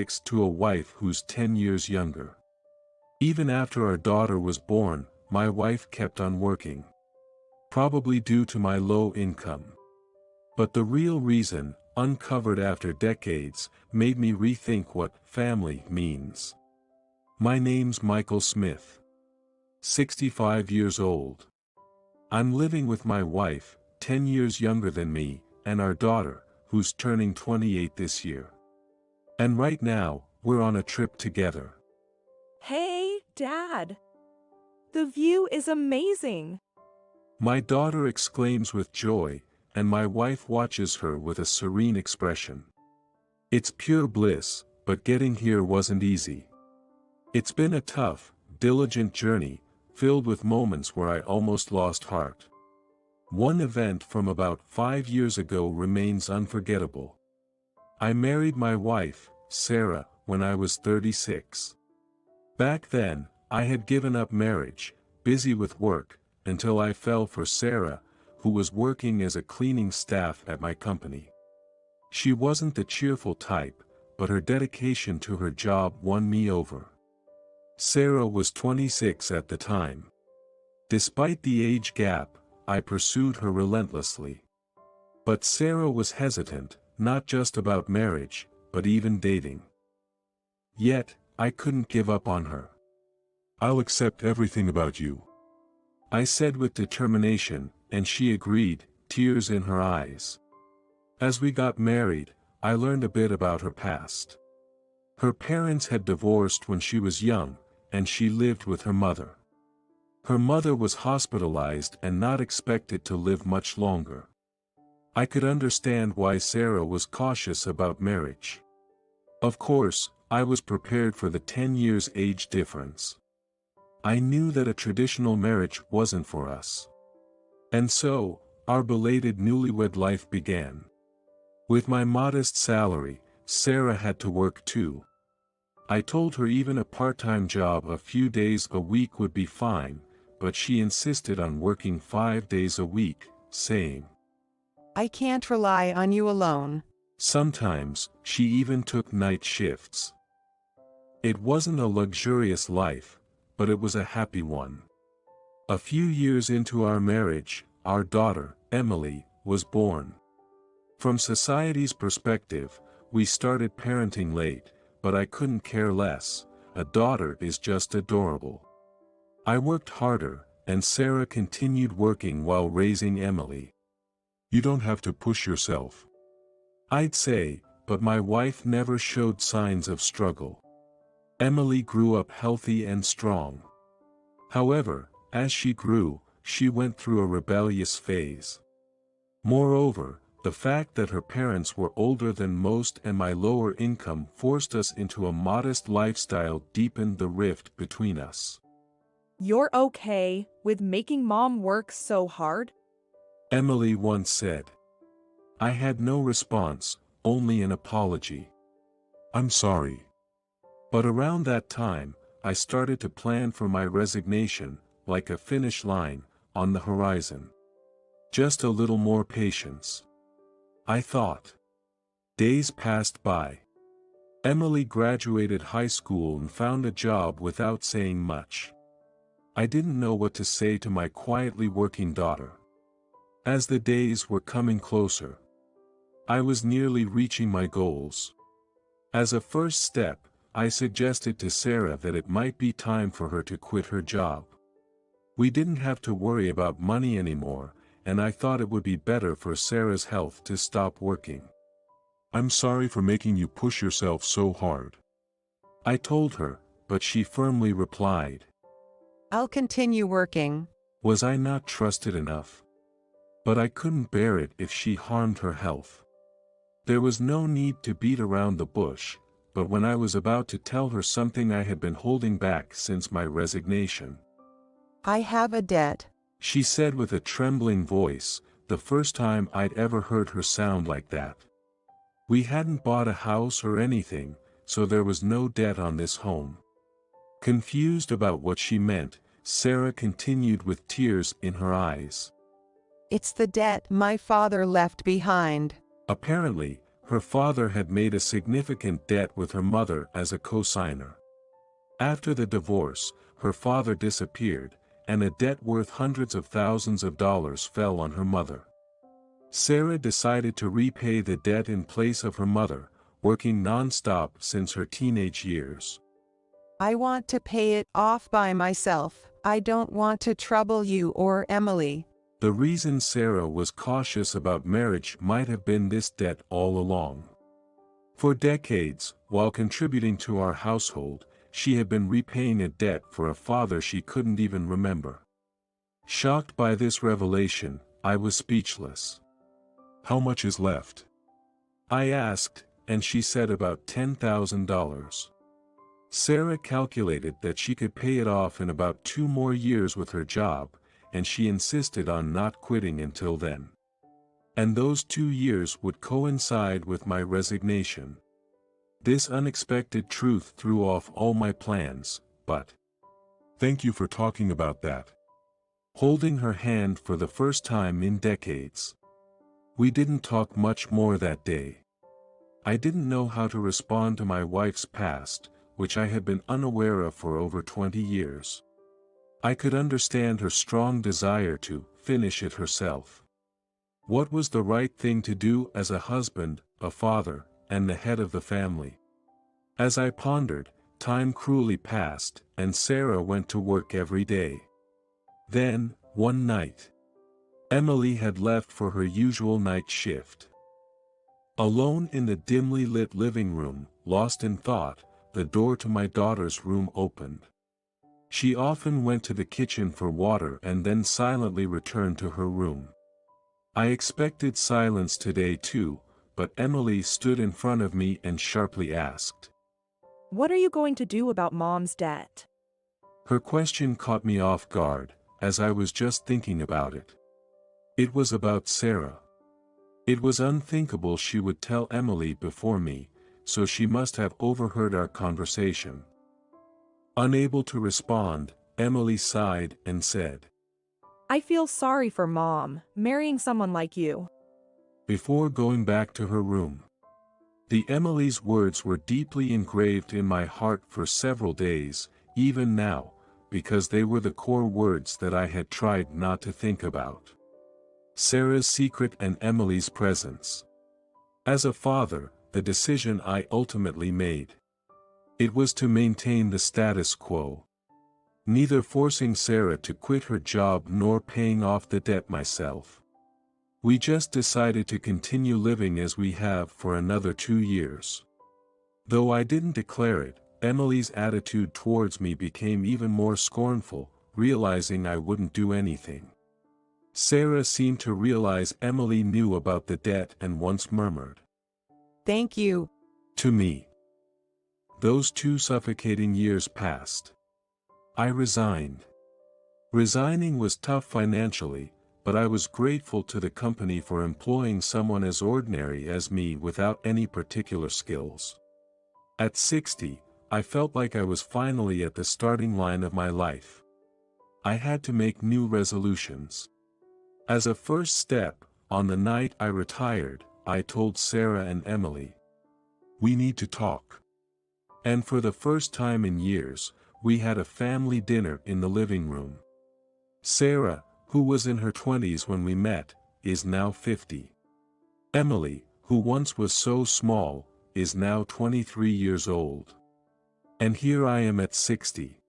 to a wife who's 10 years younger. Even after our daughter was born, my wife kept on working. Probably due to my low income. But the real reason, uncovered after decades, made me rethink what family means. My name's Michael Smith. 65 years old. I'm living with my wife, 10 years younger than me, and our daughter, who's turning 28 this year. And right now, we're on a trip together. Hey, Dad! The view is amazing! My daughter exclaims with joy, and my wife watches her with a serene expression. It's pure bliss, but getting here wasn't easy. It's been a tough, diligent journey, filled with moments where I almost lost heart. One event from about 5 years ago remains unforgettable. I married my wife, Sarah, when I was 36. Back then, I had given up marriage, busy with work, until I fell for Sarah, who was working as a cleaning staff at my company. She wasn't the cheerful type, but her dedication to her job won me over. Sarah was 26 at the time. Despite the age gap, I pursued her relentlessly. But Sarah was hesitant, not just about marriage, but even dating. Yet, I couldn't give up on her. "I'll accept everything about you," I said with determination, and she agreed, tears in her eyes. As we got married, I learned a bit about her past. Her parents had divorced when she was young, and she lived with her mother. Her mother was hospitalized and not expected to live much longer. I could understand why Sarah was cautious about marriage. Of course, I was prepared for the 10 years age difference. I knew that a traditional marriage wasn't for us. And so, our belated newlywed life began. With my modest salary, Sarah had to work too. I told her even a part-time job a few days a week would be fine, but she insisted on working 5 days a week, saying, "I can't rely on you alone." Sometimes, she even took night shifts. It wasn't a luxurious life, but it was a happy one. A few years into our marriage, our daughter, Emily, was born. From society's perspective, we started parenting late, but I couldn't care less. A daughter is just adorable. I worked harder, and Sarah continued working while raising Emily. "You don't have to push yourself," I'd say, but my wife never showed signs of struggle. Emily grew up healthy and strong. However, as she grew, she went through a rebellious phase. Moreover, the fact that her parents were older than most and my lower income forced us into a modest lifestyle deepened the rift between us. You're okay with making Mom work so hard? Emily once said. I had no response, only an apology. "I'm sorry." But around that time, I started to plan for my resignation, like a finish line, on the horizon. Just a little more patience, I thought. Days passed by. Emily graduated high school and found a job without saying much. I didn't know what to say to my quietly working daughter. As the days were coming closer, I was nearly reaching my goals. As a first step, I suggested to Sarah that it might be time for her to quit her job. We didn't have to worry about money anymore, and I thought it would be better for Sarah's health to stop working. "I'm sorry for making you push yourself so hard," I told her, but she firmly replied. "I'll continue working." Was I not trusted enough? But I couldn't bear it if she harmed her health. There was no need to beat around the bush, but when I was about to tell her something I had been holding back since my resignation, "I have a debt," she said with a trembling voice, the first time I'd ever heard her sound like that. We hadn't bought a house or anything, so there was no debt on this home. Confused about what she meant, Sarah continued with tears in her eyes. "It's the debt my father left behind." Apparently, Her father had made a significant debt with her mother as a co-signer. After the divorce, her father disappeared, and a debt worth hundreds of thousands of dollars fell on her mother. Sarah decided to repay the debt in place of her mother, working non-stop since her teenage years. I want to pay it off by myself. I don't want to trouble you or Emily. The reason Sarah was cautious about marriage might have been this debt all along. For decades, while contributing to our household, she had been repaying a debt for a father she couldn't even remember. Shocked by this revelation, I was speechless. "How much is left?" I asked, and she said about $10,000. Sarah calculated that she could pay it off in about 2 more years with her job, and she insisted on not quitting until then. And those 2 years would coincide with my resignation. This unexpected truth threw off all my plans, but "Thank you for talking about that." Holding her hand for the first time in decades. We didn't talk much more that day. I didn't know how to respond to my wife's past, which I had been unaware of for over 20 years. I could understand her strong desire to finish it herself. What was the right thing to do as a husband, a father, and the head of the family? As I pondered, time cruelly passed, and Sarah went to work every day. Then, one night, Emily had left for her usual night shift. Alone in the dimly lit living room, lost in thought, the door to my daughter's room opened. She often went to the kitchen for water and then silently returned to her room. I expected silence today too, but Emily stood in front of me and sharply asked, What are you going to do about Mom's debt? Her question caught me off guard, as I was just thinking about it. It was about Sarah. It was unthinkable she would tell Emily before me, so she must have overheard our conversation. Unable to respond, Emily sighed and said, I feel sorry for Mom, marrying someone like you. before going back to her room. The Emily's words were deeply engraved in my heart for several days, even now, because they were the core words that I had tried not to think about. Sarah's secret and Emily's presence. As a father, the decision I ultimately made. It was to maintain the status quo. Neither forcing Sarah to quit her job nor paying off the debt myself. We just decided to continue living as we have for another 2 years. Though I didn't declare it, Emily's attitude towards me became even more scornful, realizing I wouldn't do anything. Sarah seemed to realize Emily knew about the debt and once murmured, Thank you. to me. Those 2 suffocating years passed. I resigned. Resigning was tough financially, but I was grateful to the company for employing someone as ordinary as me without any particular skills. At 60, I felt like I was finally at the starting line of my life. I had to make new resolutions. As a first step, on the night I retired, I told Sarah and Emily, we need to talk. And for the first time in years, we had a family dinner in the living room. Sarah, who was in her 20s when we met, is now 50. Emily, who once was so small, is now 23 years old. And here I am at 60.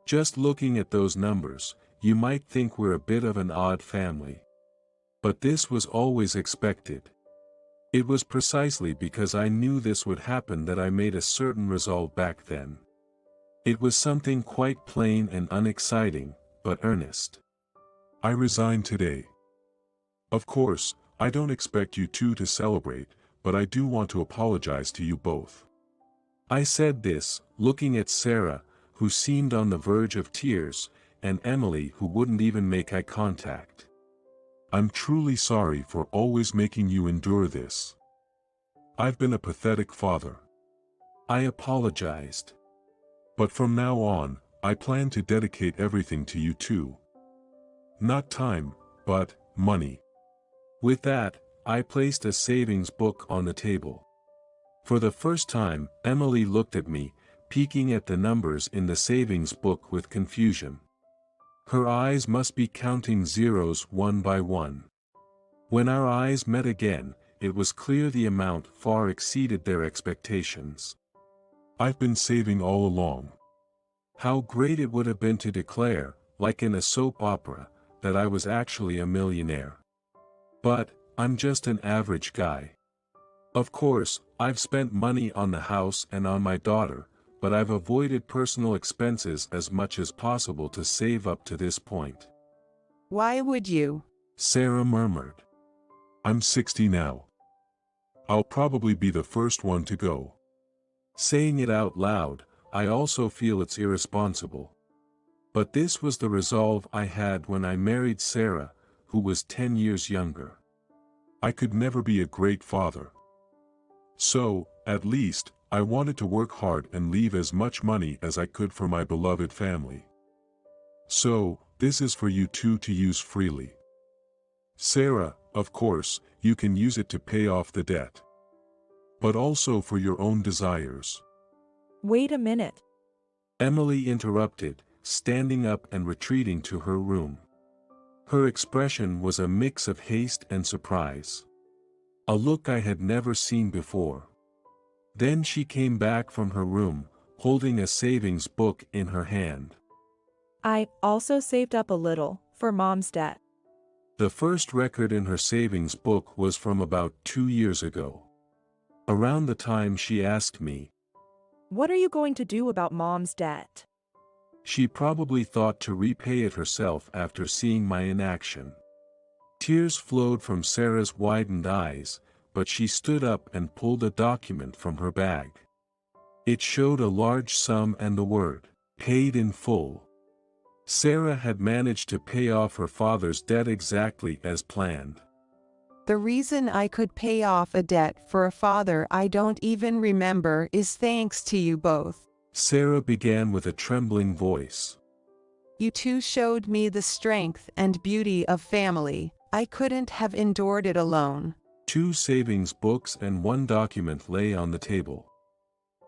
Just looking at those numbers, you might think we're a bit of an odd family. But this was always expected. It was precisely because I knew this would happen that I made a certain resolve back then. It was something quite plain and unexciting, but earnest. I resign today. Of course, I don't expect you 2 to celebrate, but I do want to apologize to you both. I said this, looking at Sarah, who seemed on the verge of tears, and Emily, who wouldn't even make eye contact. I'm truly sorry for always making you endure this. I've been a pathetic father. I apologized. But from now on, I plan to dedicate everything to you too. Not time, but money. With that, I placed a savings book on the table. For the first time, Emily looked at me, peeking at the numbers in the savings book with confusion. Her eyes must be counting zeros one by one. When our eyes met again, it was clear the amount far exceeded their expectations. "I've been saving all along." How great it would have been to declare, like in a soap opera, that I was actually a millionaire. But, I'm just an average guy. Of course, I've spent money on the house and on my daughter, but I've avoided personal expenses as much as possible to save up to this point. Why would you? Sarah murmured. "I'm 60 now. I'll probably be the first one to go." Saying it out loud, I also feel it's irresponsible. But this was the resolve I had when I married Sarah, who was 10 years younger. I could never be a great father. So, at least, I wanted to work hard and leave as much money as I could for my beloved family. So, this is for you two to use freely. Sarah, of course, you can use it to pay off the debt. But also for your own desires. Wait a minute. Emily interrupted, standing up and retreating to her room. Her expression was a mix of haste and surprise. A look I had never seen before. Then she came back from her room, holding a savings book in her hand. I also saved up a little for Mom's debt. The first record in her savings book was from about 2 years ago. Around the time she asked me, "What are you going to do about Mom's debt?" She probably thought to repay it herself after seeing my inaction. Tears flowed from Sarah's widened eyes, but she stood up and pulled a document from her bag. It showed a large sum and the word, "Paid in full." Sarah had managed to pay off her father's debt exactly as planned. The reason I could pay off a debt for a father I don't even remember is thanks to you both. Sarah began with a trembling voice. You two showed me the strength and beauty of family. I couldn't have endured it alone. 2 savings books and 1 document lay on the table.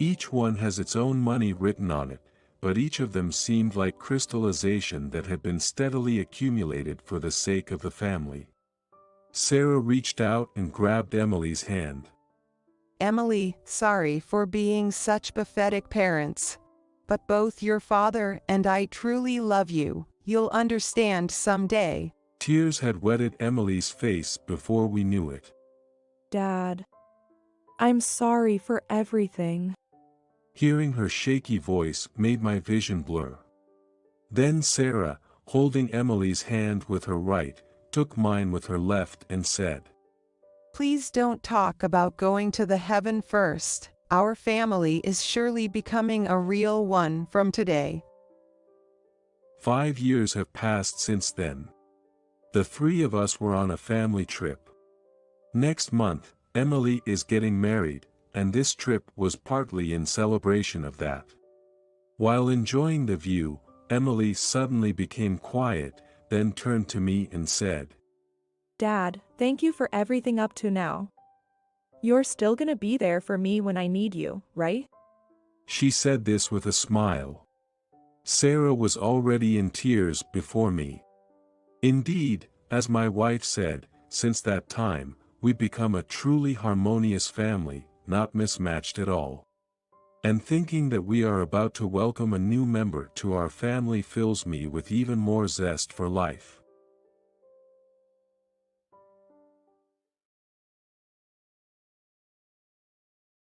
Each one has its own money written on it, but each of them seemed like crystallization that had been steadily accumulated for the sake of the family. Sarah reached out and grabbed Emily's hand. Emily, sorry for being such pathetic parents. But both your father and I truly love you. You'll understand someday. Tears had wetted Emily's face before we knew it. Dad, I'm sorry for everything. Hearing her shaky voice made my vision blur. Then Sarah, holding Emily's hand with her right, took mine with her left and said, Please don't talk about going to the heaven first. Our family is surely becoming a real one from today. 5 years have passed since then. The 3 of us were on a family trip. Next month, Emily is getting married, and this trip was partly in celebration of that. While enjoying the view, Emily suddenly became quiet, then turned to me and said, Dad, thank you for everything up to now. You're still gonna be there for me when I need you, right? She said this with a smile. Sarah was already in tears before me. Indeed, as my wife said, since that time, we've become a truly harmonious family, not mismatched at all. And thinking that we are about to welcome a new member to our family fills me with even more zest for life.